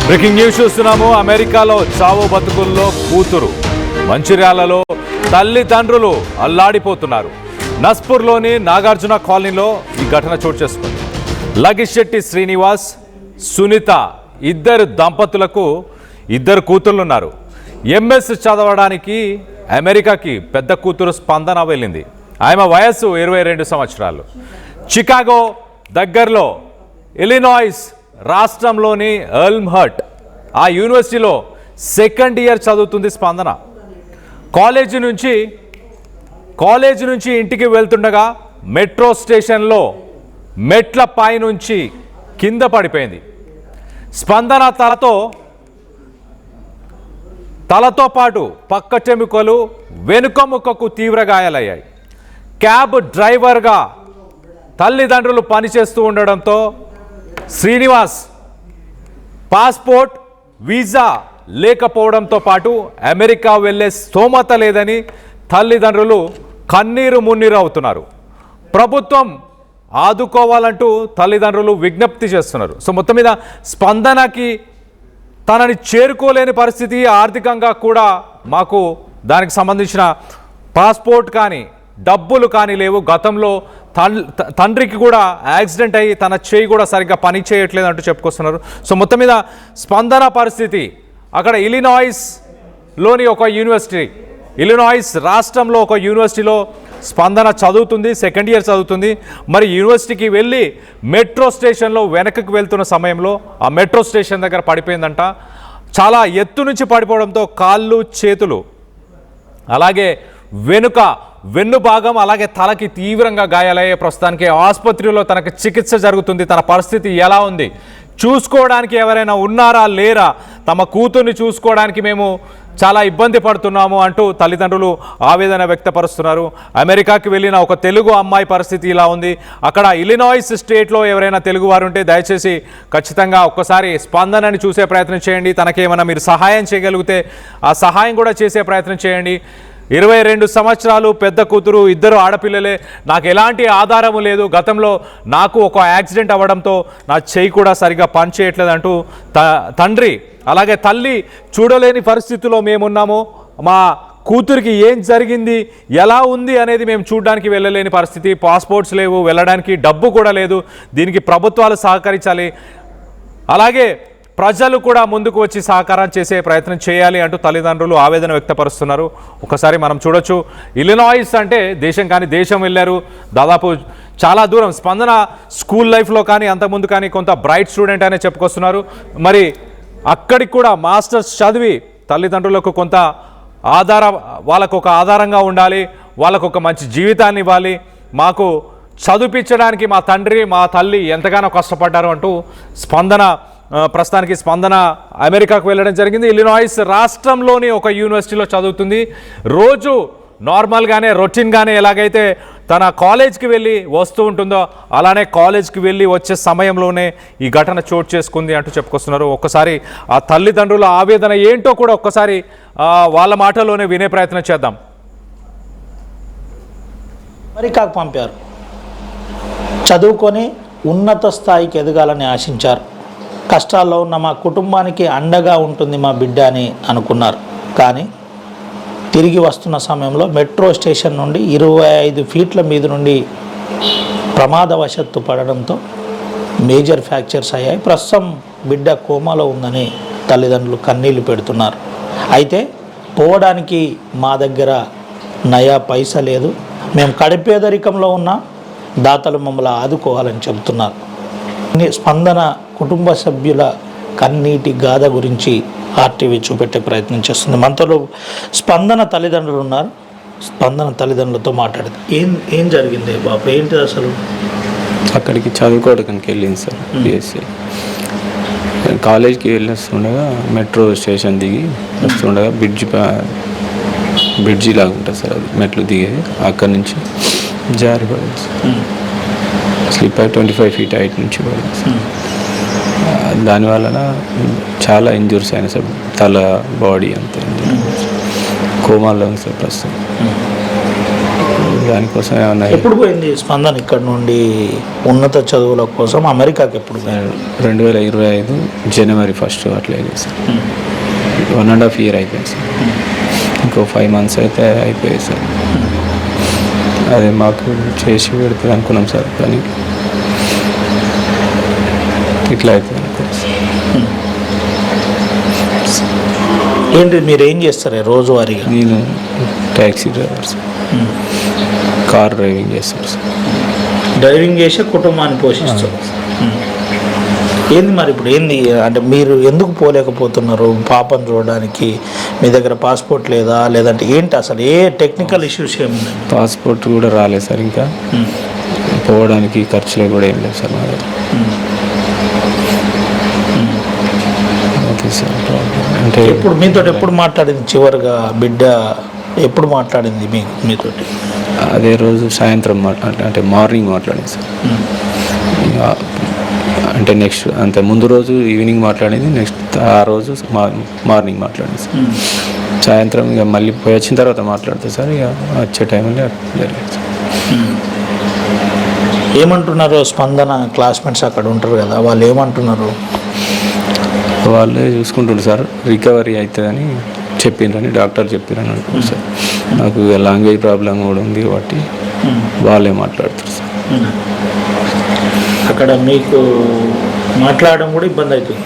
Breaking news చూస్తున్నాము. అమెరికాలో చావు బతుకుల్లో కూతురు, మంచిర్యాలలో తల్లిదండ్రులు అల్లాడిపోతున్నారు. నస్పూర్లోని నాగార్జున కాలనీలో ఈ ఘటన చోటు చేసుకుంది. లగిశెట్టి శ్రీనివాస్, సునీత ఇద్దరు దంపతులకు ఇద్దరు కూతుర్లున్నారు. ఎంఎస్ చదవడానికి అమెరికాకి పెద్ద కూతురు స్పందన వెళ్ళింది. ఆమె వయస్సు 22 సంవత్సరాలు. చికాగో దగ్గరలో ఇలినాయిస్ రాష్ట్రంలోని ఎల్మ్హర్ట్ ఆ యూనివర్సిటీలో సెకండ్ ఇయర్ చదువుతుంది స్పందన. కాలేజీ నుంచి ఇంటికి వెళ్తుండగా మెట్రో స్టేషన్లో మెట్ల పై నుంచి కింద పడిపోయింది. స్పందన తలతో పాటు పక్కటెముకలు, వెనుక ముక్కకు తీవ్ర గాయాలయ్యాయి. క్యాబ్ డ్రైవర్గా తల్లిదండ్రులు పనిచేస్తూ ఉండడంతో శ్రీనివాస్ పాస్పోర్ట్, వీసా లేకపోవడంతో పాటు అమెరికా వెళ్ళే స్తోమత లేదని తల్లిదండ్రులు కన్నీరు మున్నీరు అవుతున్నారు. ప్రభుత్వం ఆదుకోవాలంటూ తల్లిదండ్రులు విజ్ఞప్తి చేస్తున్నారు. సో మొత్తం మీద స్పందనకి తనని చేరుకోలేని పరిస్థితి, ఆర్థికంగా కూడా మాకు దానికి సంబంధించిన పాస్పోర్ట్ కానీ డబ్బులు కానీ లేవు. గతంలో తండ్రికి కూడా యాక్సిడెంట్ అయ్యి తన చేయి కూడా సరిగ్గా పని చేయట్లేదు అంటూ చెప్పుకొస్తున్నారు. సో మొత్తం మీద స్పందన పరిస్థితి అక్కడ ఇలినాయిస్లోని ఒక యూనివర్సిటీ, ఇలినాయిస్ రాష్ట్రంలో ఒక యూనివర్సిటీలో స్పందన చదువుతుంది, సెకండ్ ఇయర్ చదువుతుంది. మరి యూనివర్సిటీకి వెళ్ళి మెట్రో స్టేషన్లో వెనక్కి వెళ్తున్న సమయంలో ఆ మెట్రో స్టేషన్ దగ్గర పడిపోయిందంట. చాలా ఎత్తు నుంచి పడిపోవడంతో కాళ్ళు, చేతులు, అలాగే వెన్ను భాగం, అలాగే తలకి తీవ్రంగా గాయాలయ్యే. ప్రస్తుతానికి ఆసుపత్రిలో తనకు చికిత్స జరుగుతుంది. తన పరిస్థితి ఎలా ఉంది, చూసుకోవడానికి ఎవరైనా ఉన్నారా లేరా, తమ కూతుర్ని చూసుకోవడానికి మేము చాలా ఇబ్బంది పడుతున్నాము అంటూ తల్లిదండ్రులు ఆవేదన వ్యక్తపరుస్తున్నారు. అమెరికాకి వెళ్ళిన ఒక తెలుగు అమ్మాయి పరిస్థితి ఇలా ఉంది. అక్కడ ఇలినాయిస్ స్టేట్లో ఎవరైనా తెలుగు వారు ఉంటే దయచేసి ఖచ్చితంగా ఒక్కసారి స్పందనని చూసే ప్రయత్నం చేయండి. తనకేమైనా మీరు సహాయం చేయగలిగితే ఆ సహాయం కూడా చేసే ప్రయత్నం చేయండి. 22 సంవత్సరాలు, పెద్ద కూతురు, ఇద్దరు ఆడపిల్లలే. నాకు ఎలాంటి ఆధారము లేదు. గతంలో నాకు ఒక యాక్సిడెంట్ అవ్వడంతో నా చెయ్యి కూడా సరిగా పని చేయట్లేదు అంటూ తండ్రి అలాగే తల్లి చూడలేని పరిస్థితిలో మేమున్నాము. మా కూతురికి ఏం జరిగింది, ఎలా ఉంది అనేది మేము చూడడానికి వెళ్ళలేని పరిస్థితి. పాస్పోర్ట్స్ లేవు, వెళ్ళడానికి డబ్బు కూడా లేదు. దీనికి ప్రభుత్వాలు సహకరించాలి, అలాగే ప్రజలు కూడా ముందుకు వచ్చి సహకారం చేసే ప్రయత్నం చేయాలి అంటూ తల్లిదండ్రులు ఆవేదన వ్యక్తపరుస్తున్నారు. ఒకసారి మనం చూడొచ్చు. ఇలినాయిస్ అంటే దేశం కానీ దేశం వెళ్ళారు. దాదాపు చాలా దూరం. స్పందన స్కూల్ లైఫ్లో కానీ అంతకుముందు కానీ కొంత బ్రైట్ స్టూడెంట్ అనే చెప్పుకొస్తున్నారు. మరి అక్కడికి కూడా మాస్టర్స్ చదివి తల్లిదండ్రులకు కొంత వాళ్ళకు ఒక ఆధారంగా ఉండాలి, వాళ్ళకు ఒక మంచి జీవితాన్ని ఇవ్వాలి, మాకు చదివించడానికి మా తండ్రి మా తల్లి ఎంతగానో కష్టపడ్డారు అంటూ ప్రస్తుతానికి స్పందన అమెరికాకు వెళ్ళడం జరిగింది. ఇలినాయిస్ రాష్ట్రంలోని ఒక యూనివర్సిటీలో చదువుతుంది. రోజు నార్మల్గానే రొటీన్గానే ఎలాగైతే తన కాలేజ్కి వెళ్ళి వస్తూ ఉంటుందో అలానే కాలేజ్కి వెళ్ళి వచ్చే సమయంలోనే ఈ ఘటన చోటు చేసుకుంది అంటూ చెప్పుకొస్తున్నారు. ఒక్కసారి ఆ తల్లిదండ్రుల ఆవేదన ఏంటో కూడా ఒక్కసారి వాళ్ళ మాటలోనే వినే ప్రయత్నం చేద్దాం. అమెరికాకు పంపారు, చదువుకొని ఉన్నత స్థాయికి ఎదగాలని ఆశించారు. కష్టాల్లో ఉన్న మా కుటుంబానికి అండగా ఉంటుంది మా బిడ్డ అని అనుకున్నారు. కానీ తిరిగి వస్తున్న సమయంలో మెట్రో స్టేషన్ నుండి 25 ఫీట్ల మీద నుండి ప్రమాదవశత్తు పడడంతో మేజర్ ఫ్రాక్చర్స్ అయ్యాయి. ప్రస్తుతం బిడ్డ కోమాలో ఉందని తల్లిదండ్రులు కన్నీళ్లు పెడుతున్నారు. అయితే పోవడానికి మా దగ్గర నయా పైసా లేదు, మేము కడిపేదరికంలో ఉన్న దాతలు మమ్మల్ని ఆదుకోవాలని చెబుతున్నారు. స్పందన కుటుంబ సభ్యుల కన్నీటి గాథ గురించి ఆర్టీవీ చూపెట్టే ప్రయత్నం చేస్తుంది. మనతో స్పందన తల్లిదండ్రులు ఉన్నారు. స్పందన తల్లిదండ్రులతో మాట్లాడదు. ఏం జరిగింది బాబు, ఏంటిది అసలు? అక్కడికి చదువుకోవడానికి వెళ్ళింది సార్. బిఎస్సీ కాలేజ్కి వెళ్ళొస్తుండగా మెట్రో స్టేషన్ దిగి వస్తుండగా బ్రిడ్జి లాగా ఉంటుంది సార్, అది మెట్లు దిగేది. అక్కడి నుంచి జారి పడింది, స్లిప్ అయి 25 ఫీట్ హైట్ నుంచి పడింది సార్. దానివలన చాలా ఇంజూరీస్ అయినాయి సార్. తల, బాడీ అంతా కోమాలో ఉంది సార్ ప్రస్తుతం. దానికోసం ఏమన్నా ఎప్పుడు పోయింది స్పందన ఇక్కడ నుండి ఉన్నత చదువుల కోసం అమెరికాకి ఎప్పుడు పోయింది? 2025 జనవరి 1 అట్లా అయింది సార్. 1.5 year అయిపోయింది సార్. ఇంకో 5 months అయితే అయిపోయాయి సార్. అదే మాకు చేసి పెడుతుంది అనుకున్నాం సార్, కానీ ఇట్లా అవుతుంది అనుకున్నాం సార్. ఏంటి మీరు ఏం చేస్తారు రోజువారీగా? నేను taxi driver sir, car driving చేస్తాను సార్. డ్రైవింగ్ చేసే కుటుంబాన్ని పోషిస్తారు. ఏంది మరి ఇప్పుడు ఏంది అంటే మీరు ఎందుకు పోలేకపోతున్నారు పాపను చూడడానికి? మీ దగ్గర పాస్పోర్ట్ లేదా, లేదంటే ఏంటి అసలు ఏ టెక్నికల్ ఇష్యూస్ ఏమున్నాయి? పాస్పోర్ట్ కూడా రాలేదు సార్, ఇంకా పోవడానికి ఖర్చులు కూడా ఏం లేదు సార్ మా దగ్గర. Okay sir. అంటే ఇప్పుడు మీతో ఎప్పుడు మాట్లాడింది చివరిగా బిడ్డ? ఎప్పుడు మాట్లాడింది మీతోటి? అదే రోజు సాయంత్రం అంటే మార్నింగ్ మాట్లాడింది సార్. అంటే నెక్స్ట్ అంతే ముందు రోజు ఈవినింగ్ మాట్లాడింది, నెక్స్ట్ ఆ రోజు మార్నింగ్ మాట్లాడింది సార్. సాయంత్రం ఇక మళ్ళీ పోయి వచ్చిన తర్వాత మాట్లాడుతుంది సార్. ఇక వచ్చే టైంలో జరిగింది సార్. ఏమంటున్నారు స్పందన క్లాస్మేట్స్ అక్కడ ఉంటారు కదా, వాళ్ళు ఏమంటున్నారు? వాళ్ళే చూసుకుంటుండ్రు సార్, రికవరీ అవుతుందని చెప్పిండ్రని డాక్టర్ చెప్పిరని అంటున్నారు సార్. నాకు లాంగ్వేజ్ ప్రాబ్లం కూడా ఉంది కాబట్టి వాళ్ళే మాట్లాడుతారు సార్. అక్కడ మీకు మాట్లాడడం కూడా ఇబ్బంది అవుతుంది.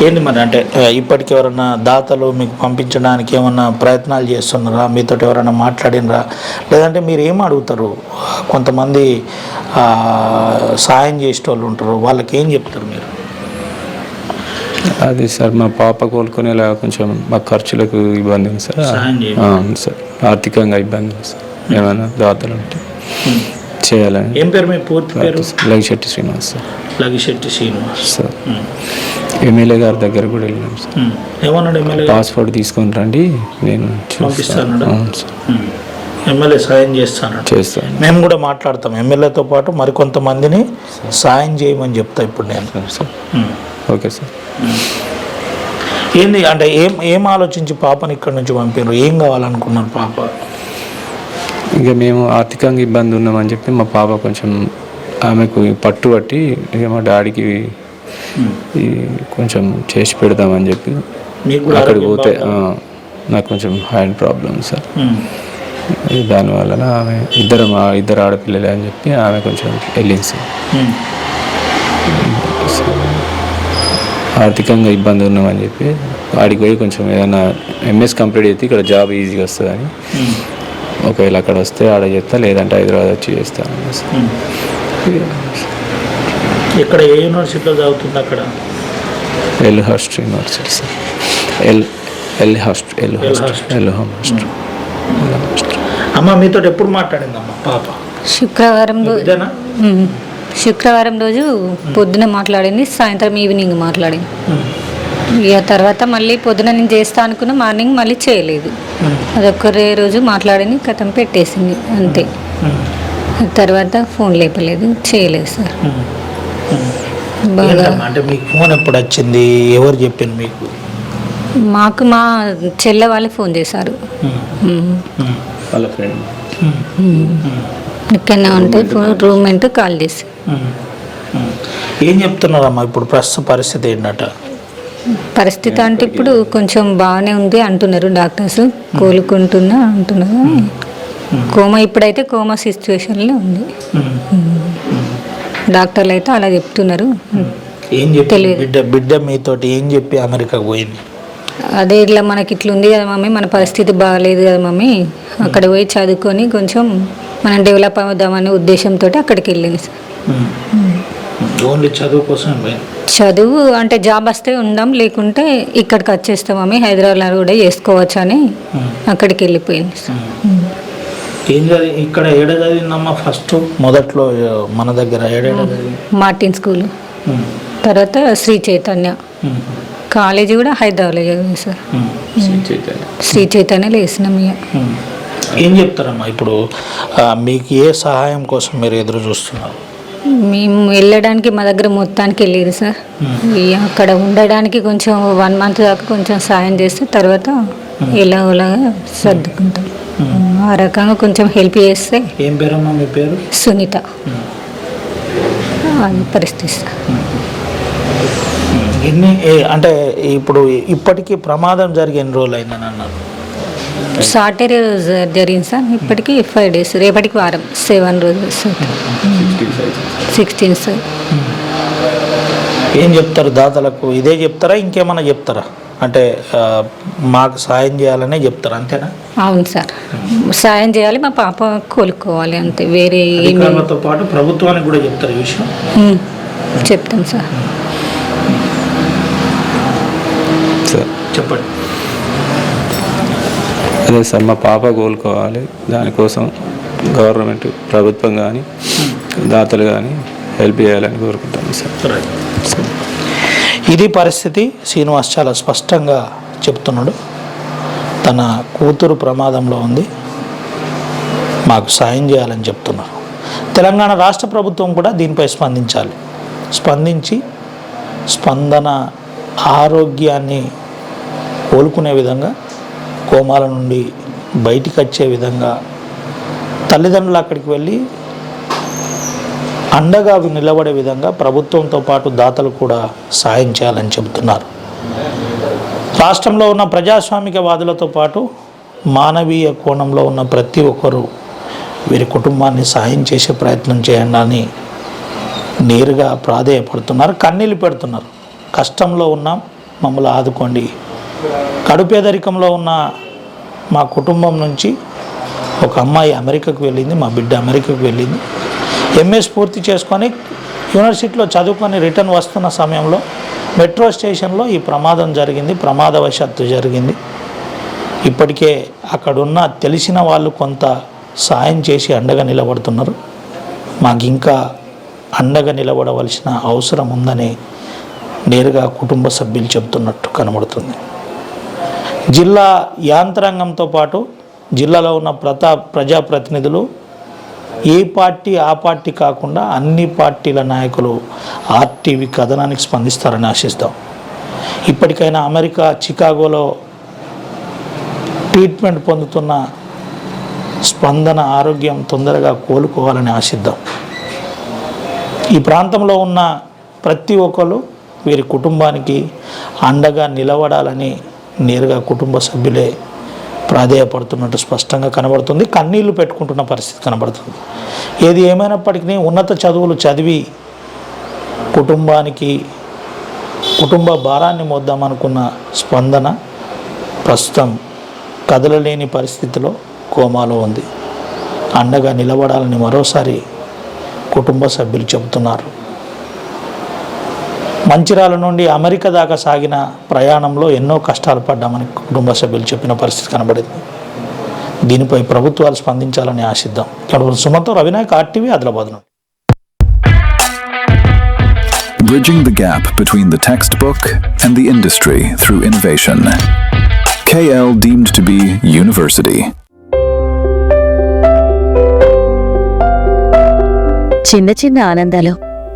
ఏంది మరి అంటే ఇప్పటికి ఎవరన్నా దాతలు మీకు పంపించడానికి ఏమన్నా ప్రయత్నాలు చేస్తున్నారా? మీతో ఎవరైనా మాట్లాడినరా? లేదంటే మీరు ఏం అడుగుతారు? కొంతమంది సాయం చేసే వాళ్ళు ఉంటారు, వాళ్ళకి ఏం చెప్తారు మీరు? అది సార్ మా పాప కోలుకునేలా కొంచెం మా ఖర్చులకు ఇబ్బంది ఉంది సార్. అవును సార్, ఆర్థికంగా ఇబ్బంది ఉంది సార్. ఏమైనా దాతలు ఉంటే చేయాలని. ఏం పేరు మీ పూర్తి పేరు? Lagisetti Srinivas sir. Lagisetti Srinivas sir. MLA గారి దగ్గర కూడా వెళ్ళాం సార్. ఏమన్నాడు ఎమ్మెల్యే? పాస్పోర్ట్ తీసుకొని రండి, నేను పంపిస్తాను. అవును సార్. ఎమ్మెల్యే సాయం చేస్తాను. మేము కూడా మాట్లాడతాం ఎమ్మెల్యేతో పాటు మరికొంతమందిని సాయం చేయమని చెప్తా ఇప్పుడు నేను సార్. Okay sir. ఏంది అంటే ఏం ఆలోచించి పాపని ఇక్కడ నుంచి పంపారు? ఏం కావాలనుకున్నారు పాప? ఇక మేము ఆర్థికంగా ఇబ్బంది ఉన్నామని చెప్పి మా పాప కొంచెం ఆమెకు పట్టుబట్టి ఇక మా డాడీకి కొంచెం చేసి పెడదామని చెప్పి అక్కడికి పోతే నాకు కొంచెం హ్యాండ్ ప్రాబ్లం సార్. దానివల్ల ఆమె ఇద్దరు ఆడపిల్లలే అని చెప్పి ఆమె కొంచెం వెళ్ళింది సార్. ఆర్థికంగా ఇబ్బంది ఉన్నామని చెప్పి ఆడికి పోయి కొంచెం ఏదైనా ఎంఎస్ కంప్లీట్ అయితే ఇక్కడ జాబ్ ఈజీగా వస్తుందని, ఒకవేళ అక్కడ వస్తే ఆడ చేస్తా, లేదంటే హైదరాబాద్ వచ్చి చేస్తాను. ఇక్కడ ఏ యూనివర్సిటీలో చదువుతుంది? అక్కడ ఎల్హర్స్ట్ యూనివర్సిటీ సార్. ఎల్హర్స్ట్. అమ్మ మీతో ఎప్పుడు మాట్లాడిందమ్మా పాప? శుక్రవారం రోజు పొద్దున మాట్లాడింది, సాయంత్రం ఈవినింగ్ మాట్లాడింది. ఇక తర్వాత మళ్ళీ పొద్దున నేను చేస్తా అనుకున్నా, మార్నింగ్ మళ్ళీ చేయలేదు. అదొక్కరే రోజు మాట్లాడింది, కథం పెట్టేసింది అంతే. తర్వాత ఫోన్ లేపలేదు, చేయలేదు సార్. బాగా అంటే మీకు ఫోన్ ఎప్పుడు వచ్చింది? ఎవరు చెప్పింది మీకు? మాకు మా చెల్లె వాళ్ళే ఫోన్ చేశారు. వాళ్ళ ఫ్రెండ్ ఎక్కడన్నా ఉంటే రూమ్మేట్ కాల్ చేసి. ఏం చెప్తున్నారమ్మా ఇప్పుడు ప్రస్తుత పరిస్థితి ఏంటంట? పరిస్థితి అంటే ఇప్పుడు కొంచెం బాగానే ఉంది అంటున్నారు డాక్టర్స్, కోలుకుంటున్నా అంటున్నారు. కోమా ఇప్పుడైతే కోమా సిచ్యువేషన్లో ఉంది డాక్టర్లు అయితే అలా చెప్తున్నారు. ఏం చెప్పి బిడ్డ మీతోటి ఏం చెప్పి అమెరికాకు పోయింది? అదే ఇట్లా మనకి ఇట్లా ఉంది కదా మమ్మీ, మన పరిస్థితి బాగాలేదు కదా మమ్మీ, అక్కడ పోయి చదువుకొని కొంచెం మనం డెవలప్ అవుదామనే ఉద్దేశంతో అక్కడికి వెళ్ళింది సార్. ఓన్లీ చదువు కోసం? చదువు అంటే జాబ్ వస్తే ఉందాం, లేకుంటే ఇక్కడికి వచ్చేస్తాం మమ్మీ, హైదరాబాద్లో కూడా చేసుకోవచ్చు అని అక్కడికి వెళ్ళిపోయింది సార్. ఏం చదివి ఇక్కడ ఏడ చదివిందమ్మా? ఫస్ట్ మొదట్లో మన దగ్గర మార్టిన్ స్కూల్, తర్వాత శ్రీ చైతన్య కాలేజీ కూడా హైదరాబాద్లో చదివింది సార్. శ్రీ చైతన్యలో వేసినాం. ఏం చెప్తారమ్మా ఇప్పుడు మీకు ఏ సహాయం కోసం మీరు ఎదురు చూస్తున్నారు? మేము వెళ్ళడానికి మా దగ్గర మొత్తానికి వెళ్ళేది సార్. అక్కడ ఉండడానికి కొంచెం 1 month దాకా కొంచెం సాయం చేస్తే తర్వాత ఇలా సర్దుకుంటాం. ఆ రకంగా కొంచెం హెల్ప్ చేస్తే. ఏం పేరమ్మా మీ పేరు? సునీత. అది పరిస్థితి సార్. అంటే ఇప్పుడు ఇప్పటికీ ప్రమాదం జరిగి ఎన్ని రోజులు అయిందని అన్నారు? సాటర్డే రోజు జరిగింది సార్. ఇప్పటికీ 5 days, రేపటికి వారం, 7 రోజులు సార్. 16 సార్. ఏం చెప్తారు దాతలకు? ఇదే చెప్తారా, ఇంకేమైనా చెప్తారా? అంటే మాకు సాయం చేయాలనే చెప్తారు, అంతేనా? అవును సార్, సాయం చేయాలి, మా పాప కోలుకోవాలి, అంతే. వేరే అధికారులతో పాటు ప్రభుత్వానికి కూడా చెప్తారు ఈ విషయం? చెప్తాం సార్. చెప్పండి. అదే సార్, మా పాప కోలుకోవాలి, దానికోసం గవర్నమెంట్, ప్రభుత్వం కానీ దాతలు కానీ హెల్ప్ చేయాలని కోరుకుంటాను సార్. ఇది పరిస్థితి. శ్రీనివాస్ చాలా స్పష్టంగా చెప్తున్నాడు. తన కూతురు ప్రమాదంలో ఉంది, మాకు సాయం చేయాలని చెప్తున్నారు. తెలంగాణ రాష్ట్ర ప్రభుత్వం కూడా దీనిపై స్పందించాలి. స్పందించి స్పందన ఆరోగ్యాన్ని కోలుకునే విధంగా, కోమాల నుండి బయటికి వచ్చే విధంగా తల్లిదండ్రులు అక్కడికి వెళ్ళి అండగా నిలబడే విధంగా ప్రభుత్వంతో పాటు దాతలు కూడా సాయం చేయాలని చెబుతున్నారు. రాష్ట్రంలో ఉన్న ప్రజాస్వామికవాదులతో పాటు మానవీయ కోణంలో ఉన్న ప్రతి ఒక్కరూ వీరి కుటుంబాన్ని సాయం చేసే ప్రయత్నం చేయండి అని నేరుగా ప్రాధేయపడుతున్నారు, కన్నీళ్ళు పెడుతున్నారు. కష్టంలో ఉన్నాం, మమ్మల్ని ఆదుకోండి. కడుపేదరికంలో ఉన్న మా కుటుంబం నుంచి ఒక అమ్మాయి అమెరికాకు వెళ్ళింది, మా బిడ్డ అమెరికాకు వెళ్ళింది. ఎంఎస్ పూర్తి చేసుకొని యూనివర్సిటీలో చదువుకొని రిటర్న్ వస్తున్న సమయంలో మెట్రో స్టేషన్లో ఈ ప్రమాదం జరిగింది, ప్రమాదవశాత్తు జరిగింది. ఇప్పటికే అక్కడున్న తెలిసిన వాళ్ళు కొంత సాయం చేసి అండగా నిలబడుతున్నారు. మాకు ఇంకా అండగా నిలబడవలసిన అవసరం ఉందని నేరుగా కుటుంబ సభ్యులు చెబుతున్నట్టు కనబడుతుంది. జిల్లా యాంత్రాంగంతో పాటు జిల్లాలో ఉన్న ప్రజాప్రతినిధులు ఏ పార్టీ ఆ పార్టీ కాకుండా అన్ని పార్టీల నాయకులు ఆర్టీవీ కథనానికి స్పందిస్తారని ఆశిస్తాం. ఇప్పటికైనా అమెరికా చికాగోలో ట్రీట్మెంట్ పొందుతున్న స్పందన ఆరోగ్యం తొందరగా కోలుకోవాలని ఆశిద్దాం. ఈ ప్రాంతంలో ఉన్న ప్రతి ఒక్కరు వీరి కుటుంబానికి అండగా నిలబడాలని నేరుగా కుటుంబ సభ్యులే ప్రాధేయపడుతున్నట్టు స్పష్టంగా కనబడుతుంది. కన్నీళ్లు పెట్టుకుంటున్న పరిస్థితి కనబడుతుంది. ఏది ఏమైనప్పటికీ ఉన్నత చదువులు చదివి కుటుంబ భారాన్ని మోద్దామనుకున్న స్పందన ప్రస్తుతం కదలలేని పరిస్థితిలో కోమాలో ఉంది. అండగా నిలబడాలని మరోసారి కుటుంబ సభ్యులు చెబుతున్నారు. మంచిర్యాల నుండి అమెరికా దాకా సాగిన ప్రయాణంలో ఎన్నో కష్టాలు పడ్డామని కుటుంబ సభ్యులు చెప్పిన పరిస్థితి కనబడింది. దీనిపై ప్రభుత్వాలు స్పందించాలని ఆశిద్దాం. ఇక్కడ సుమతో రవినాయక్, ఆర్టీవీ, ఆదిలాబాద్ నుండి. Bridging the gap between the textbook and the industry through innovation. KL deemed to be university. చిన్న చిన్న ఆనందాలు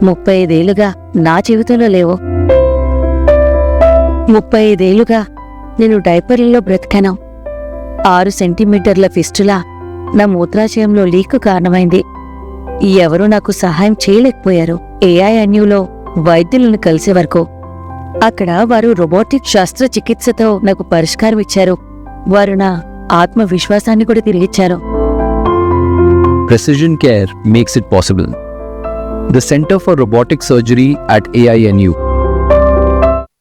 35 ఏళ్లుగా నా జీవితంలో లేవు. 35 ఏళ్లుగా నేను డైపర్లలో బ్రతికాను. 6 సెంటీమీటర్ల ఫిస్టులా నా మూత్రాశయంలో లీకు కారణమైంది. ఎవరూ నాకు సహాయం చేయలేకపోయారు. AINUలో వైద్యులను కలిసే వరకు. అక్కడ వారు రోబోటిక్ శస్త్రచికిత్సతో నాకు పరిష్కారం ఇచ్చారు. వారు నా ఆత్మవిశ్వాసాన్ని కూడా తిరిగిచ్చారు. Precision care makes it possible. The Center for Robotic Surgery at AINU